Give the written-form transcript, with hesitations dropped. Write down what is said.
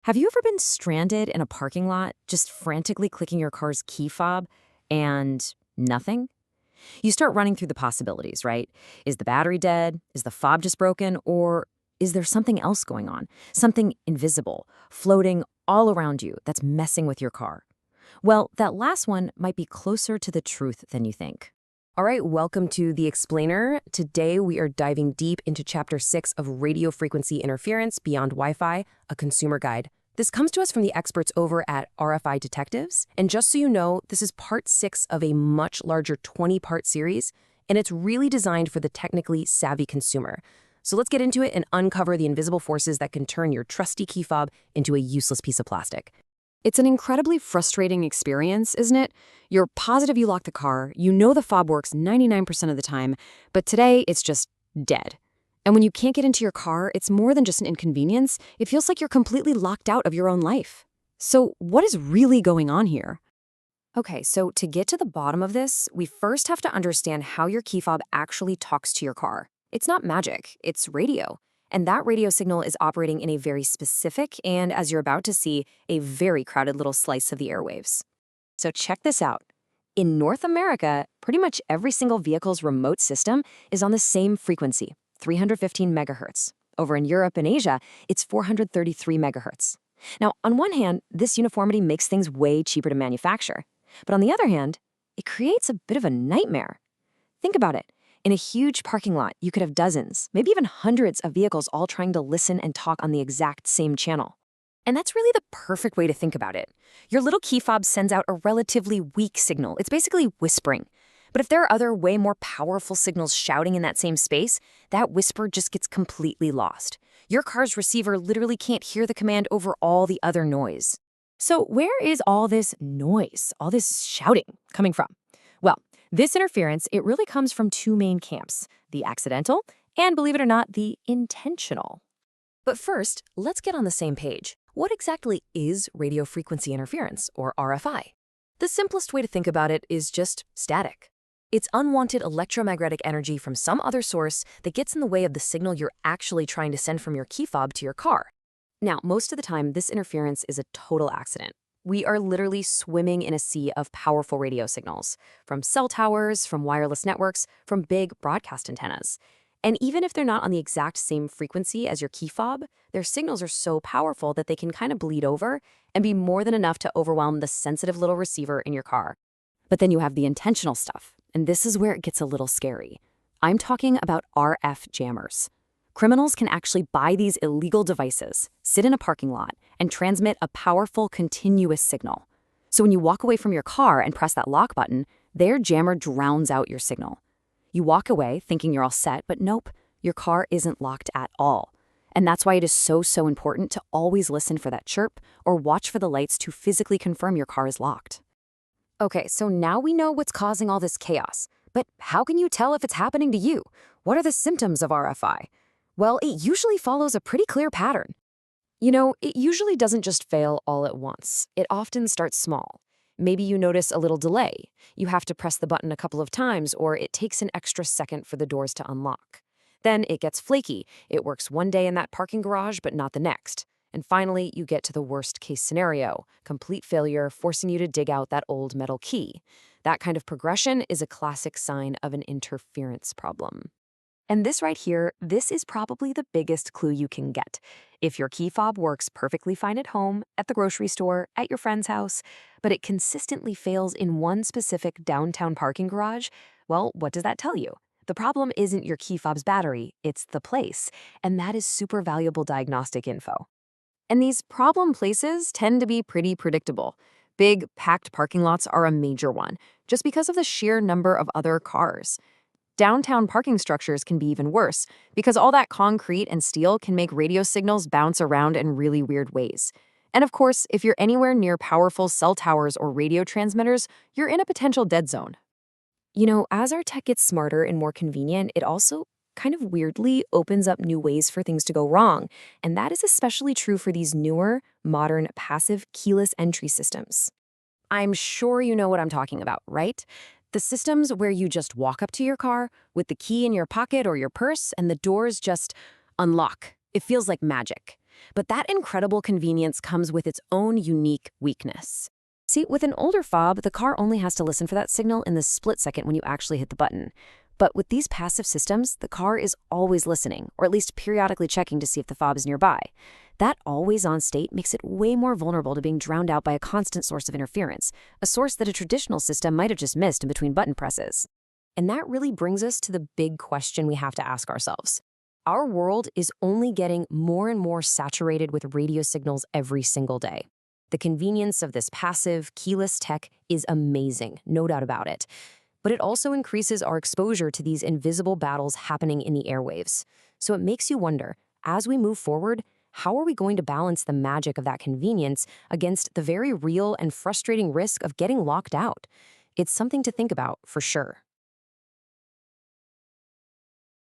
Have you ever been stranded in a parking lot, just frantically clicking your car's key fob and nothing? You start running through the possibilities, right? Is the battery dead? Is the fob just broken? Or is there something else going on? Something invisible, floating all around you that's messing with your car? Well, that last one might be closer to the truth than you think. All right, welcome to The Explainer. Today we are diving deep into Chapter 6 of Radio Frequency Interference Beyond Wi-Fi, a consumer guide. This comes to us from the experts over at RFI Detectives. And just so you know, this is part 6 of a much larger 20-part series, and it's really designed for the technically savvy consumer. So let's get into it and uncover the invisible forces that can turn your trusty key fob into a useless piece of plastic. It's an incredibly frustrating experience, isn't it? You're positive you locked the car, you know the fob works 99% of the time, but today it's just dead. And when you can't get into your car, it's more than just an inconvenience. It feels like you're completely locked out of your own life. So what is really going on here? Okay, so to get to the bottom of this, we first have to understand how your key fob actually talks to your car. It's not magic, it's radio. And that radio signal is operating in a very specific and, as you're about to see, a very crowded little slice of the airwaves. So check this out. In North America, pretty much every single vehicle's remote system is on the same frequency, 315 megahertz. Over in Europe and Asia, it's 433 megahertz. Now, on one hand, this uniformity makes things way cheaper to manufacture. But on the other hand, it creates a bit of a nightmare. Think about it. In a huge parking lot, you could have dozens, maybe even hundreds of vehicles all trying to listen and talk on the exact same channel. And that's really the perfect way to think about it. Your little key fob sends out a relatively weak signal. It's basically whispering. But if there are other way more powerful signals shouting in that same space, that whisper just gets completely lost. Your car's receiver literally can't hear the command over all the other noise. So where is all this noise, all this shouting coming from? Well, this interference, it really comes from two main camps, the accidental and, believe it or not, the intentional. But first, let's get on the same page. What exactly is radio frequency interference, or RFI? The simplest way to think about it is just static. It's unwanted electromagnetic energy from some other source that gets in the way of the signal you're actually trying to send from your key fob to your car. Now, most of the time, this interference is a total accident. We are literally swimming in a sea of powerful radio signals, from cell towers, from wireless networks, from big broadcast antennas. And even if they're not on the exact same frequency as your key fob, their signals are so powerful that they can kind of bleed over and be more than enough to overwhelm the sensitive little receiver in your car. But then you have the intentional stuff, and this is where it gets a little scary. I'm talking about RF jammers. Criminals can actually buy these illegal devices, sit in a parking lot, and transmit a powerful, continuous signal. So when you walk away from your car and press that lock button, their jammer drowns out your signal. You walk away thinking you're all set, but nope, your car isn't locked at all. And that's why it is so important to always listen for that chirp or watch for the lights to physically confirm your car is locked. Okay, so now we know what's causing all this chaos. But how can you tell if it's happening to you? What are the symptoms of RFI? Well, it usually follows a pretty clear pattern. You know, it usually doesn't just fail all at once. It often starts small. Maybe you notice a little delay. You have to press the button a couple of times, or it takes an extra second for the doors to unlock. Then it gets flaky. It works one day in that parking garage, but not the next. And finally, you get to the worst case scenario, complete failure, forcing you to dig out that old metal key. That kind of progression is a classic sign of an interference problem. And this right here, this is probably the biggest clue you can get. If your key fob works perfectly fine at home, at the grocery store, at your friend's house, but it consistently fails in one specific downtown parking garage, well, what does that tell you? The problem isn't your key fob's battery, it's the place, and that is super valuable diagnostic info. And these problem places tend to be pretty predictable. Big, packed parking lots are a major one, just because of the sheer number of other cars. Downtown parking structures can be even worse because all that concrete and steel can make radio signals bounce around in really weird ways. And of course, if you're anywhere near powerful cell towers or radio transmitters, you're in a potential dead zone. You know, as our tech gets smarter and more convenient, it also kind of weirdly opens up new ways for things to go wrong. And that is especially true for these newer, modern, passive keyless entry systems. I'm sure you know what I'm talking about, right? The systems where you just walk up to your car with the key in your pocket or your purse and the doors just unlock. It feels like magic. But that incredible convenience comes with its own unique weakness. See, with an older fob, the car only has to listen for that signal in the split second when you actually hit the button. But with these passive systems, the car is always listening, or at least periodically checking to see if the fob is nearby. That always-on state makes it way more vulnerable to being drowned out by a constant source of interference, a source that a traditional system might have just missed in between button presses. And that really brings us to the big question we have to ask ourselves. Our world is only getting more and more saturated with radio signals every single day. The convenience of this passive, keyless tech is amazing, no doubt about it. But it also increases our exposure to these invisible battles happening in the airwaves. So it makes you wonder, as we move forward, how are we going to balance the magic of that convenience against the very real and frustrating risk of getting locked out? It's something to think about, for sure.